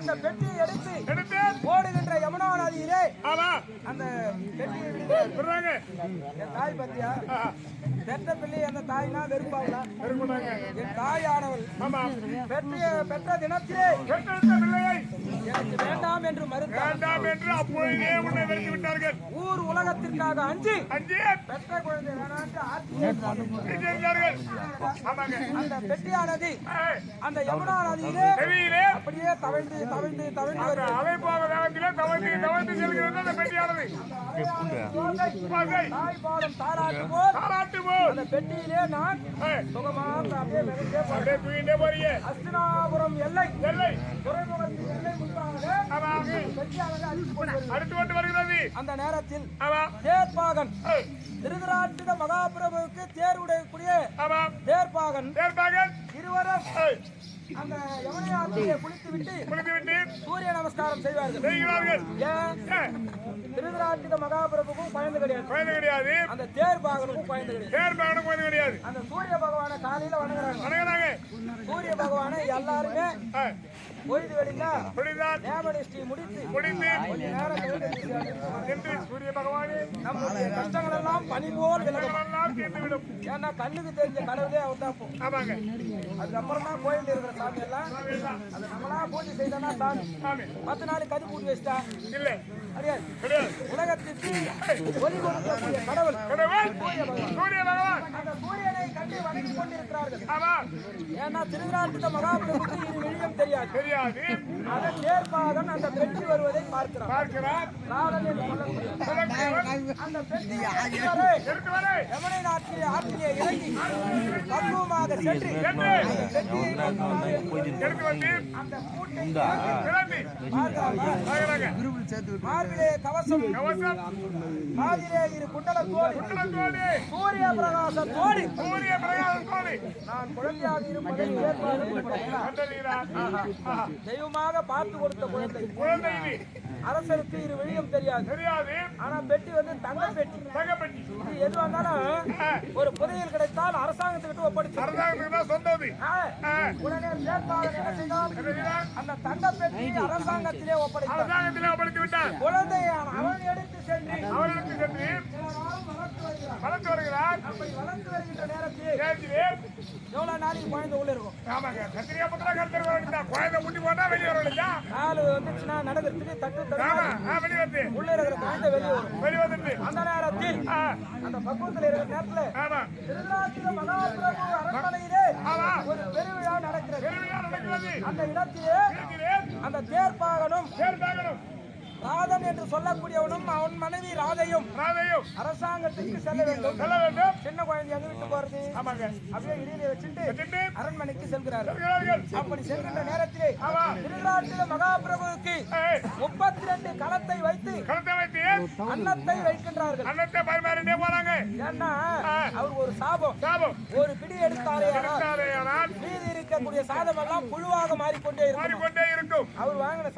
அந்த பெட்டியை எடுத்து ஓடுகின்ற யமுனா நதியிலே அந்த பெட்டியை விடுறாங்க. என் தாய் பத்தியா பெற்ற பிள்ளை அந்த தாய்னா வெறுப்பாங்களா? என் தாயானவள் பெற்ற தினத்திலே எனக்கு வேண்டாம் என்று மறுத்தார். அப்பொழுதே உன்னை வெறுத்து விட்டார்கள். ஊர் உலகத்திற்காக அஞ்சு பெற்ற குழந்தை அந்த பெட்டியானது அந்த யமுனா நதியிலே அப்படியே தவழ்ந்து தவழ்ந்து தவழ்ந்து அலைப்பாக வேகத்திலே தவழ்ந்து தவழ்ந்து செல்கிறது அந்த பெட்டியானது. தாய் பாடம் தாராட்டு போல் அந்த பெட்டியிலே நான் சுகமாக அப்படியே தூங்கிட்டே போறீங்க. அஸ்தினாபுரம் எல்லை துறைமுகத்தின் எல்லை அடுத்து கொண்டு வருகிறது. அந்த நேரத்தில் தேர்ப்பாகன் திருதராட்டிர மகாபிரபுவுக்கு தேர் உடையக்கூடிய தேர்ப்பாகன் இருவரும் அந்த யமுனை ஆற்றிலே குளித்துவிட்டு சூரிய நமஸ்காரம் செய்வார்கள். திருதராட்டிர மகாபிரபுக்கும் பயந்து கிடையாது. அந்த தேர்ப்பாகனுக்கும் பயந்து கிடையாது. அந்த சூரிய பகவானை காலையில வணங்குறாங்க. சூரிய பகவானை எல்லாருமே பொழுது வெளிந்தா நேமனிஷ்டி முடித்து கொஞ்ச நேரம் சூரிய பகவானே நம்முடைய கஷ்டங்கள் எல்லாம் பனி போல் விலகும். ஏன்னா கண்ணுக்கு தெரிஞ்ச கடவுளே அவர் தான். அதுக்கப்புறம் தான் கோயில் இருக்கிற சாமி எல்லாம் அது நம்மளா பூஜை செய்தா சாமி 10 நாளைக்கு கது பூஜை வச்சுட்டா இல்ல உலகத்திற்கு ஒளி கொடுக்கக்கூடிய கடவுள் சூரிய பகவான். அந்த சூரியனை கண்டு வணங்கி கொண்டிருக்கிறார்கள். ஏன்னா திருவிழாட்டு மகாபிரபுக்கு இது வெளியும் தெரியாது. அதன் ஏற்பாகன் அந்த பெட்டி வருவதை பார்க்கிறார். அந்த பெட்டி யமுனை ஆற்றிலே இறங்கி பக்குவமாக சென்று அந்த மார்பிலே கவசம் மாதிலே இரு குண்டலத்தோடு சூரிய பிரகாசத்தோடு நான் குழந்தையாக இருப்பதை தெய்வமாக பார்த்து கொடுத்த குழந்தை. அரசருக்கு இது வெளியும் தெரியாது. ஆனா பெட்டி வந்து தங்க பெட்டி. எது வந்தாலும் ஒரு புதையல் கிடைத்தால் அரசாங்கத்துக்கிட்ட ஒப்படைச்சு உடனே என்ன செய்தால் அந்த தங்க பெட்டி அரசாங்கத்திலே ஒப்படைத்து விட்டார். குழந்தையை அவன் எடுத்து சென்று வளர்த்து வருகிறார். அப்படி வளர்ந்து வருகின்ற நேரத்தில் எவ்வளவு நாளைக்கு குழந்தை உள்ள இருக்கும்? வெளியே நாலு வந்துச்சுன்னா நடக்கிறதுக்கு தட்டு உள்ள இருக்கிற குழந்தை வெளியே வரும். அந்த நேரத்தில் அந்த பக்குவத்தில் இருக்கிற நேரத்தில் திருநாட்டில மகாபிரபு அரண்மனையிலே ஒரு பெருவிழா நடக்கிறது. அந்த இடத்திலே அந்த தேர்ப்பாகனும் ராதன் என்று சொல்லக்கூடியவனும் அவன் மனைவி ராதையும் அரசாங்கத்துக்கு செல்ல வேண்டும். சின்ன குழந்தை அங்க விட்டு போறது அப்படியே இடையில வச்சுட்டு அரண்மனைக்கு செல்கிறார்கள். அப்படி செல்கின்ற நேரத்திலே திருநாட்டில மகாபிரபுவுக்கு 32 களத்தை வைத்து அன்னத்தை வைக்கின்றார்கள். ஏன்னா அவர் ஒரு சாபம் ஒரு பிடி எடுத்தாரேயானால் மீதி இருக்கக்கூடிய சாதம் எல்லாம் புழுவாக மாறிக்கொண்டே இருக்கும். அவர் வாங்கின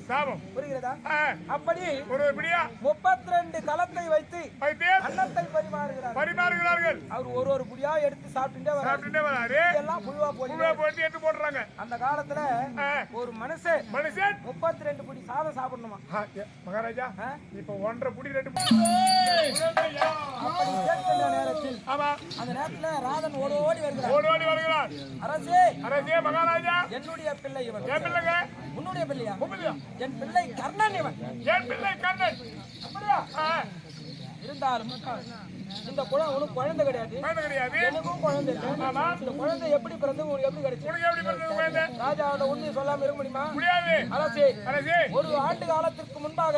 சாபம் புரிகிறதா? அப்படி 32 களத்தை வைத்து அன்னத்தை பரிமாறுகிறார்கள். அவர் ஒரு புடியா எடுத்து சாப்பிட்டுட்டே வராரு. எல்லாம் புழுவா போட்டு எடுத்து போடுறாங்க. அந்த காலத்துல ஒரு மனுஷன் 32 புடி சாதம் சாப்பிடணுமா மகாராஜா? இப்ப 1.5 புடி 2 நேரத்தில் அந்த நேரத்துல ராதன் ஓடி வருகிறார். அரசே மகாராஜா, என்னுடைய பிள்ளை இவன். உன்னுடைய பிள்ளையா? என் பிள்ளை கர்ணன் இவன். அப்படியா? இருந்தாலும் இந்த குழந்தை கிடையாது. எனக்கும் குழந்தை இல்லை. இந்த குழந்தை எப்படி பிறந்து உங்களுக்கு எப்படி கிடைச்சு? ராஜாவோட உண்மையை சொல்லாம இருக்க முடியுமா? அரசே, ஒரு ஆண்டு காலத்திற்கு முன்பாக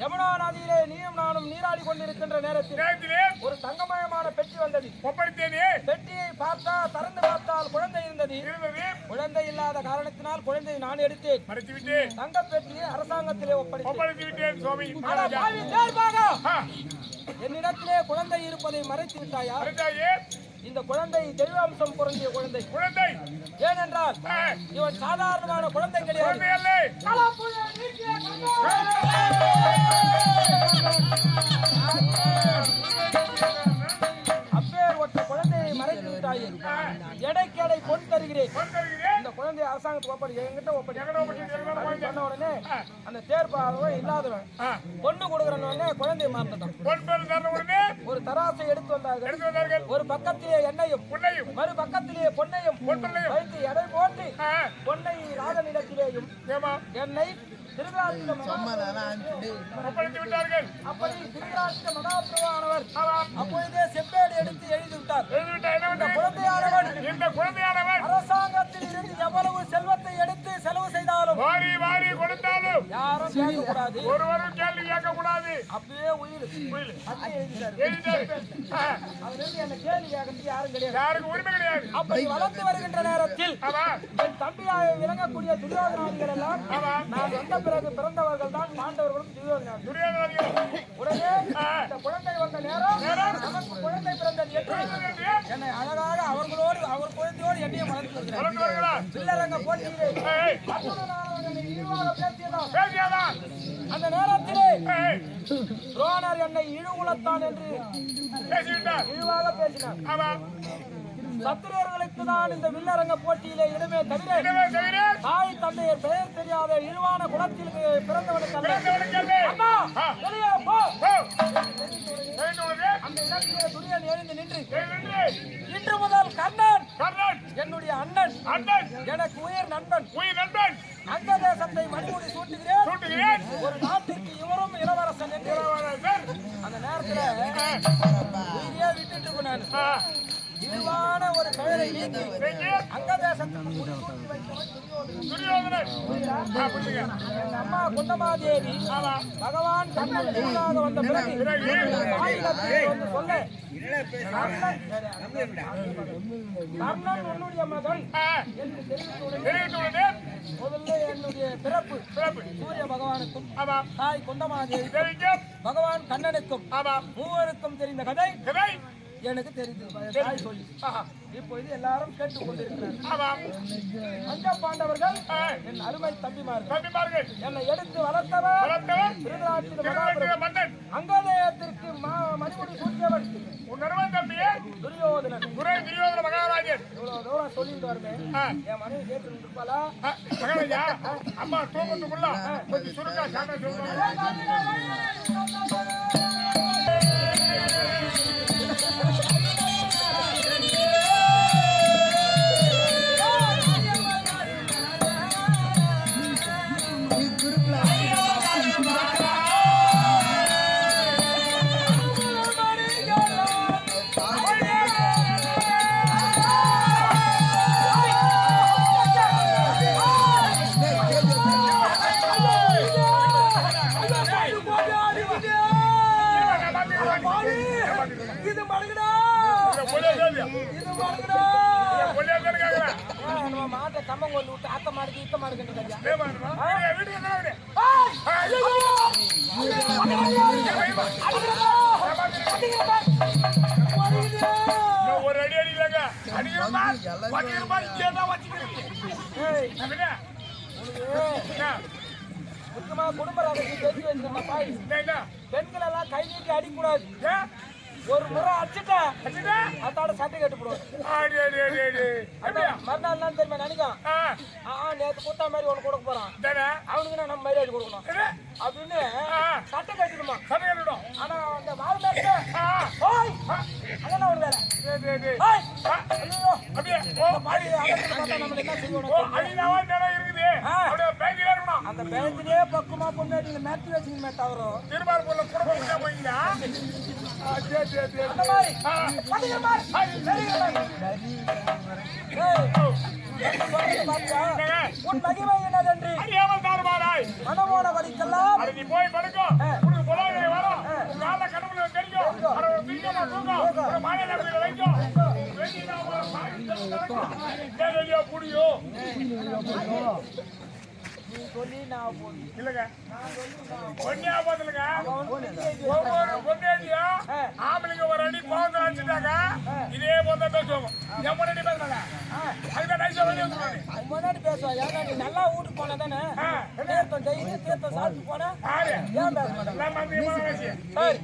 யமுனா நதியிலே நீயும் நானும் நீராடி கொண்டிருக்கின்ற நேரத்தில் ஒரு தங்கமயமான பெட்டி வந்தது. பெட்டியை திறந்து பார்த்தால் குழந்தை இருந்தது. குழந்தை இல்லாத காரணத்தினால் குழந்தையை நான் எடுத்தேன். தங்க பெட்டியை அரசாங்கத்திலே ஒப்படைத்தேன். என்னிடத்திலே குழந்தை இருப்பதை மறைத்து விட்டாயா? இந்த குழந்தை தெய்வாம்சம் பொருந்திய குழந்தை. ஏனென்றால் இவன் சாதாரணமான குழந்தை கிடையாது. அப்பேர் ஒற்ற குழந்தையை மறைத்து தாயே எடைக்கு எடை பொன் தருகிறேன். கொண்டிருக்கிறேன். இந்த குழந்தைய அரசாங்கத்துக்கு ஒப்படை என்கிட்ட ஒப்படை எங்கட ஒப்படைச்சு எங்கட போயிட்டு. சொன்ன உடனே அந்த தேர்ப்பாளவன் இல்லாதவன் பொண்ணு கொடுக்குறன்னு உடனே குழந்தைய மாறிட்டான். பொன் பேர் தர உடனே ஒரு தராசை எடுத்து வந்தார்கள். எடுத்து வந்தார்கள். ஒரு பக்கத்திலே எண்ணெயும் புண்ணையும் மறு பக்கத்திலே பொன்னையும் பொன்னையும் வைத்து எடை போட்டு பொன்னை ராஜனிடத்திலேயும் ஏமா எண்ணெய் திருவிழாவின் ஒப்படைத்து விட்டார்கள். அப்படி திருவிழாவின் மகாபிரவானவர் அப்பொழுதே செப்பேடு எடுத்து எழுதி விட்டார். எழுதிவிட்டா என்ன இந்த பண்ண? குழந்தையானவன் இந்த குழந்தையானவன் அரசாங்கத்தில் இருந்து எவ்வளவு செல்வத்தை எடுத்து செலவு செய்தாலும் வாரி வாரி கொடுத்தாலும் யாரும் கேட்கக்கூடாது. ஒருவரும் கேள்வி கேட்க கூடாது. அப்படியே உயிர் அப்படியே எழுதிட்டாரு. எழுதிட்டாரு. அதிலிருந்து என்ன கேள்வி கேட்கறதுக்கு யாரும் கிடையாது. யாருக்கு உரிமை கிடையாது. அப்படி வளர்ந்து வருகின்ற நேரத்தில் ஆமா என் தம்பியாக விளங்கக்கூடிய துரியோதனாதிகள் எல்லாம் ஆமா நான் வந்த பிறகு பிறந்தவர்கள் தான் பாண்டவர்களும் துரியோதனாதிகள். துரியோதனாதிகள் உடனே இந்த குழந்தை வந்த நேரம் நமக்கு குழந்தை பிறந்தது என்று என்னை அழகாக அவர் குழந்தையோடு என்னையும் வளர்த்து வருகிறார். வளர்ந்து வருகிறார். வில்லரங்க போட்டியிலே ஏய் அற்புதமானவர்கள் என்னை இழிவாக பேசியதால் பேசியாதா? அந்த நேரத்திலே ஏய் துரோணர் என்னை இழிவுலத்தான் என்று பேசிவிட்டார். இழிவாக பேசினார். ஆமா சத்திரியர்களுக்கு தான் இந்த வில்லரங்க போட்டியிலே இடமே தவிர எனவே தவிர தாய் தந்தையர் பெயர் தெரியாத இழிவான குலத்தில் பிறந்தவனுக்கு அல்ல. பிறந்தவனுக்கு அல்ல. அண்ணா, வெளியே போ. போ. தெரிந்தவனுக்கு அந்த இடத்திலே துரியன் எழுந்து நின்று தெரிந்து இன்று முதல் கர்ணன் கர்ணன் என்னுடைய அண்ணன் அண்ணன் எனக்கு உயிர் நண்பன் உயிர் நண்பன் அங்க தேசத்தை மணிமுடி சூட்டுகிறேன். சூட்டுகிறேன். ஒரு நாட்டிற்கு இவரும் இளவரசன் என்று இளவரசர். அந்த நேரத்துல உயிரியே விட்டுட்டு நான் இழிவான ஒரு பெயரை நீக்கி நீக்கி அங்க தேசத்துக்கு முடிசூட்டி வைத்தவன் துரியோதனன். துரியோதனன். புரியுங்க. எங்க அம்மா குந்தமாதேவி ஆமா பகவான் கண்ணன் எதிராக வந்த பிறகு ஆயுதத்தில் வந்து சொல்ல கர்ணன் உன்னுடைய மகன் என்று தெரிவித்துள்ளது. தெரிவித்துள்ளது. முதல்ல என்னுடைய பிறப்பு பிறப்பு. சூரிய பகவானுக்கும் ஆமா தாய் குந்தமாதேவி தெரிவிக்கும். பகவான் கண்ணனுக்கும் ஆமா மூவருக்கும் தெரிந்த கதை இதை எனக்கு தெரிந்து தாய் சொல்லி இப்பொழுது எல்லாரும் கேட்டுக் கொண்டிருக்கிறார். ஆமா பஞ்ச பாண்டவர்கள் என் அருமை தம்பிமார்கள் தம்பிமார்கள் என்னை எடுத்து வளர்த்தவர் வளர்த்தவன் திருதராஷ்டிர திருநாட்டிய மன்னன் அங்கதேயத்திற்கு மணிமுடி சூட்டியவன் உன்னருவன் தம்பியே துரியோதனன். துரியோதன மகாராஜன். இவ்வளவு தூரம் சொல்லிட்டு வருவேன். என் மனைவி கேட்டு இருப்பாளா? மகாராஜா அம்மா தூக்கத்துக்குள்ள கொஞ்சம் சுருக்கா சாப்பிட சொல்லுவாங்க. இது மடுங்கடா, இது மடுங்கடா. நம்ம மாட்டை கம்மங்கோல் விட்டு அத்த மாடுக்கு இத்த மாடுக்கு ஒரு அடி அடிக்கலாங்க. அடிக்கிறமா முக்கியமா குடும்ப ரகசியம் தெரிஞ்சு வச்சிருக்கேன் பாய். பெண்கள் எல்லாம் கை நீட்டி அடிக்கூடாது. ஒரு முறை அடிச்சுட்டா அதோட சட்டை கட்டு போடுவோம். மறுநாள் தான் தெரியுமா நினைக்கும் நேற்று கூத்தா மாதிரி ஒண்ணு கொடுக்க போறான் அவனுக்கு நம்ம மரியாதை கொடுக்கணும் அப்படின்னு சட்டை கட்டிடுமா. சட்டை கட்டிடும். ஆனா அந்த வாழ் அதெல்லாம் ஒரு வேலை. நம்ம என்ன செய்யணும்? அந்த பேங்கிலே பக்குமா பொண்ணு மேத்தி வச்சுக்கணுமே தவிர திருமார்பூர்ல குடும்பம் போயிங்களா? அந்த மாதிரி உன் மகிமை என்னதென்று அறியாமல் தாருமாறாய் மனமோன வலிக்கெல்லாம் நீ போய் படுக்கும். உனக்கு பொலாவை வரும். கால கடவுள தெரியும். ஒரு தூக்கம் ஒரு மாலை நடந்து வைக்கும். வெளியே புடியோ சொல்லி நான் இல்லங்க பொண்ணியா பாத்துலங்க. ஒவ்வொரு பொண்ணேடியும் ஆம்பளைங்க ஒரு அடி போக வச்சுட்டாங்க. இதே போல பேசுவாங்க. என் பொண்ணு பேசுறாங்க. அதுதான் நைஸா வெளியே வந்துருவாங்க. முன்னாடி பேசுவா. ஏன்னா நீ நல்லா வீட்டுக்கு போனா தானே தீர்த்தம் டெய்லி தீர்த்தம் சாப்பிட்டு போனா ஏன் பேச மாட்டேன். எல்லாம் மந்தியமான விஷயம். சரி